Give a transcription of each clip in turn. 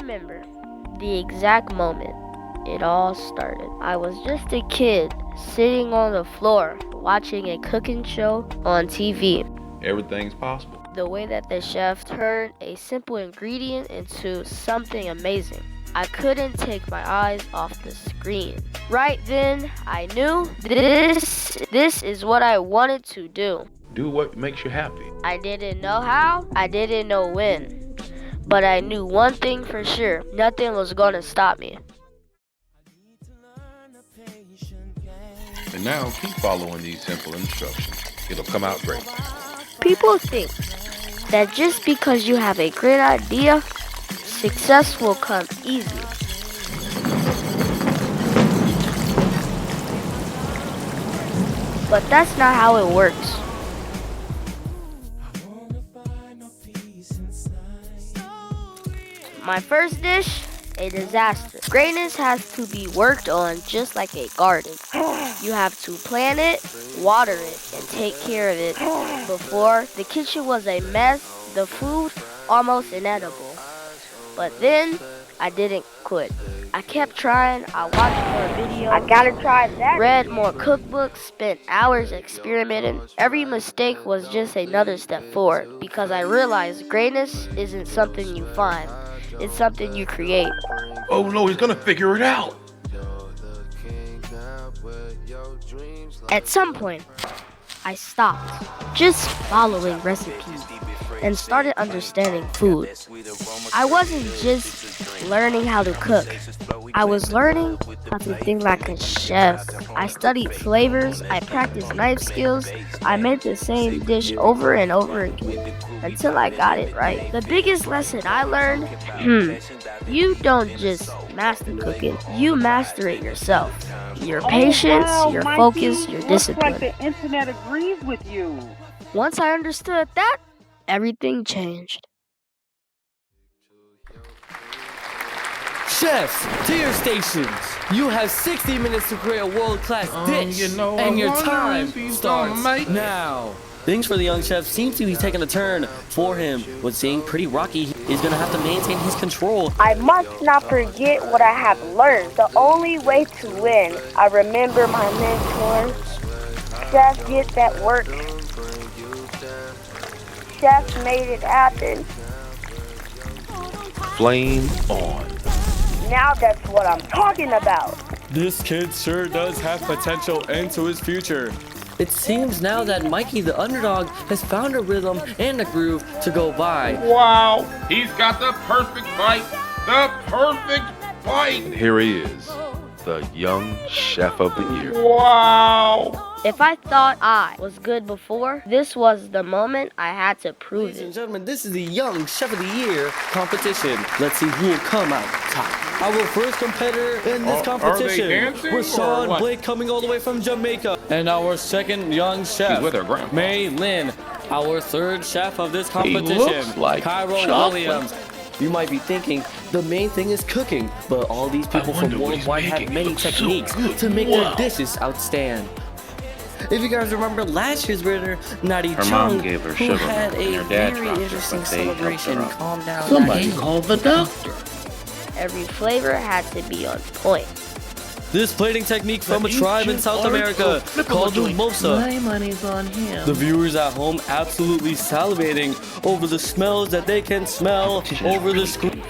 remember the exact moment it all started. I was just a kid sitting on the floor watching a cooking show on TV. Everything's possible. The way that the chef turned a simple ingredient into something amazing. I couldn't take my eyes off the screen. Right then, I knew this is what I wanted to do. Do what makes you happy. I didn't know how, I didn't know when, but I knew one thing for sure, nothing was gonna stop me. And now keep following these simple instructions. It'll come out great. People think that just because you have a great idea, success will come easy. But that's not how it works. My first dish, a disaster. Greatness has to be worked on just like a garden. You have to plant it, water it, and take care of it. Before, the kitchen was a mess, the food almost inedible. But then, I didn't quit. I kept trying, I watched more videos, I gotta try that. Read more cookbooks, spent hours experimenting. Every mistake was just another step forward because I realized greatness isn't something you find, it's something you create. Oh no, he's gonna figure it out. At some point, I stopped just following recipes and started understanding food. I wasn't just learning how to cook. I was learning how to think like a chef. I studied flavors, I practiced knife skills, I made the same dish over and over again until I got it right. The biggest lesson I learned, you don't just master cooking, you master it yourself. Your patience, your focus, your discipline. Looks like the internet agrees with you. Once I understood that, everything changed. Chefs, to your stations. You have 60 minutes to create a world-class dish, and your time starts now. Things for the young chef seem to be taking a turn for him. With seeing pretty rocky, he's gonna have to maintain his control. I must not forget what I have learned. The only way to win. I remember my mentors. Chef, get that work. Chef made it happen. Flame on. Now that's what I'm talking about. This kid sure does have potential into his future. It seems now that Mikey, the underdog, has found a rhythm and a groove to go by. Wow, he's got the perfect bite. The perfect bite. And here he is, the young chef of the year. Wow. If I thought I was good before, this was the moment I had to prove Ladies and it. gentlemen, this is the Young Chef of the Year competition. Let's see who will come out top. Our first competitor in this competition was Sean Blake, coming all the way from Jamaica. And our second young chef, She's with her grandpa. May Lynn. Our third chef of this He competition, looks like Cairo chocolate. Williams. You might be thinking, the main thing is cooking, but all these people from worldwide have many techniques to make their dishes outstand. If you guys remember last year's winner, Nadi Her Chung, mom gave her who sugar had milk, and a her dad very dropped it, interesting but they helped her celebration. out. Calm down. Somebody Nadi. called the doctor. Every flavor had to be on point. This plating technique from a tribe in South America called Mimosa. My money's on him. The viewers at home absolutely salivating over the smells that they can smell over the screen.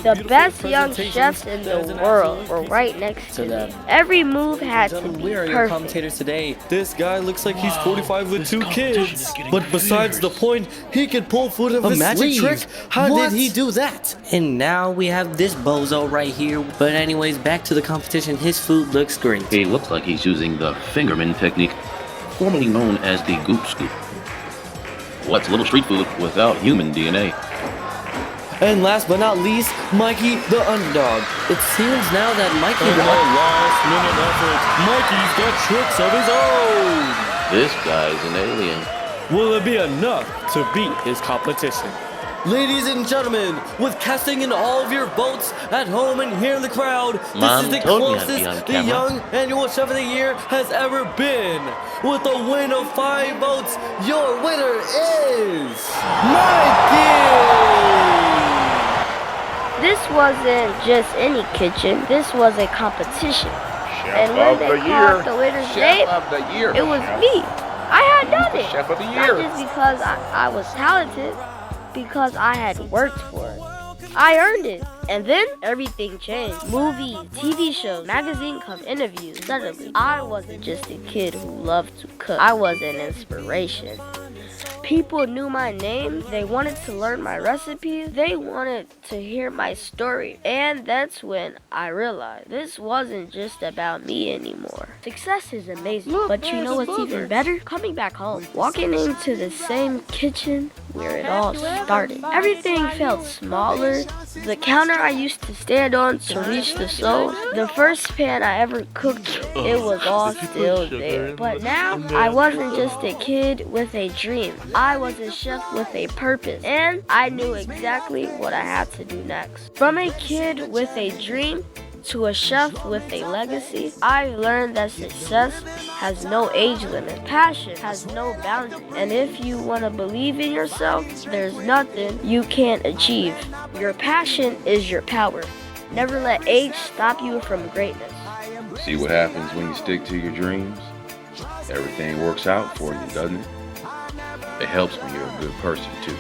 The best young chefs in the world were right next to me. Every move had to Gentlemen, be we are your perfect. commentators today. This guy looks like he's 45 with 2 kids. But besides the point, he could pull food of his magic sleeve. trick? How What? did he do that? And now we have this bozo right here. But anyways, back to the competition. His food looks great. He looks like he's using the fingerman technique, formerly known as the goop scoop. What's little street food without human DNA? And last but not least, Mikey the underdog. It seems now that Mikey the last minute effort, Mikey's got tricks of his own. This guy's an alien. Will it be enough to beat his competition? Ladies and gentlemen, with casting in all of your votes at home and here in the crowd, this Mom is the told me I'd be closest on the camera. Young Annual Chef of the Year has ever been. With a win of 5 votes, your winner is Mikey! This wasn't just any kitchen. This was a competition. Chef And when of they the called year. the winner's Chef name, of the year. it was Michelle. me. I had done it. Chef of the Not year. just because I was talented, because I had worked for it. I earned it. And then everything changed. Movies, TV shows, magazine cover interviews. Suddenly, I wasn't just a kid who loved to cook. I was an inspiration. People knew my name. They wanted to learn my recipes. They wanted to hear my story. And that's when I realized this wasn't just about me anymore. Success is amazing. But you know what's even better? Coming back home. Walking into the same kitchen where it all started. Everything felt smaller. The counter I used to stand on to reach the stove. The first pan I ever cooked, it was all still there. But now, I wasn't just a kid with a dream. I was a chef with a purpose, and I knew exactly what I had to do next. From a kid with a dream to a chef with a legacy, I learned that success has no age limit. Passion has no boundaries. And if you want to believe in yourself, there's nothing you can't achieve. Your passion is your power. Never let age stop you from greatness. See what happens when you stick to your dreams? Everything works out for you, doesn't it? It helps when you're a good person, too.